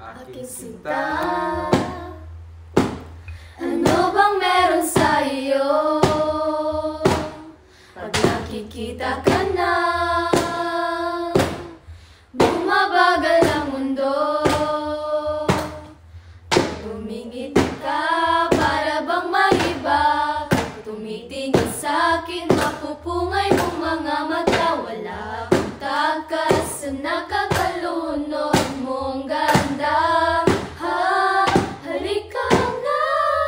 aking sinta. Ano bang meron sa iyo? Pag nakikita ka na, bumabagal ang mundo. Tumingiti ka para bang maiba, tumitingin sa'kin, mapupungay mong mga mata. Wala akong takas sa nakakalunod mong ganda. Halika na,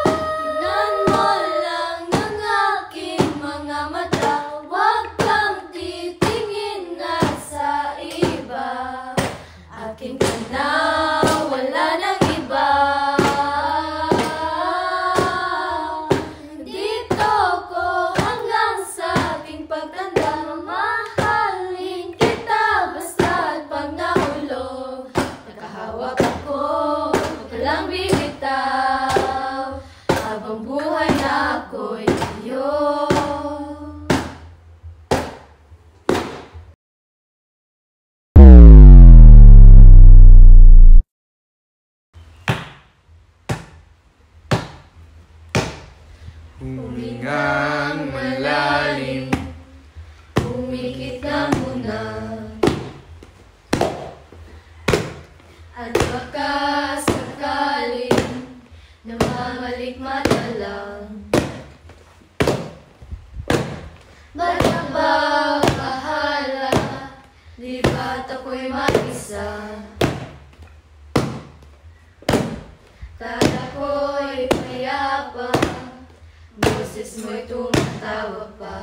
tingnan mo lang ang aking mga mata. Huwag kang titingin na sa iba. Akin ka na, wala nang iba. Dito ko hanggang sa aking pagtanda. Mamahalin kita basta't pag nahulog. Nakahawak ako, huwag ka lang bibitaw. Habang buhay na ako'y iyo. Humingang malalim, Pumikit ka muna, at baka sakaling namamalik mata lang. Ba't ka ba bahala? Di ba't ako'y mag-isa? Kala ko'y payapa, boses mo'y tumatawa pa.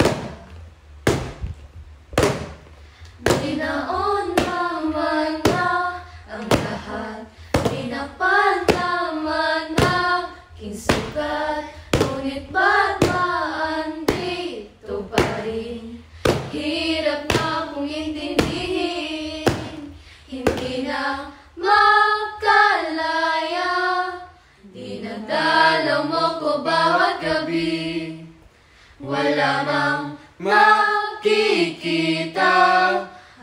Binaon naman na ang lahat, pinapan naman na aking sugat. Ngunit ba't maandito pa rin? Hirap na kong intindihin, hindi na makalaya. Dinadalaw mo ko bawat gabi, wala mang makikita.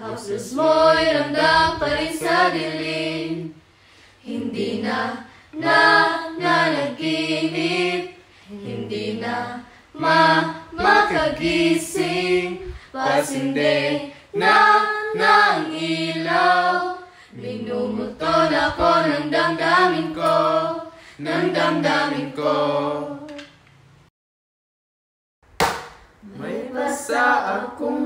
Haplos mo'y ramdam pa rin sa dilim, hindi na nanaginip, hindi na makagising. Pasindi na ng ilaw, minumuton ako ng damdamin ko, ng damdamin ko. may basa akong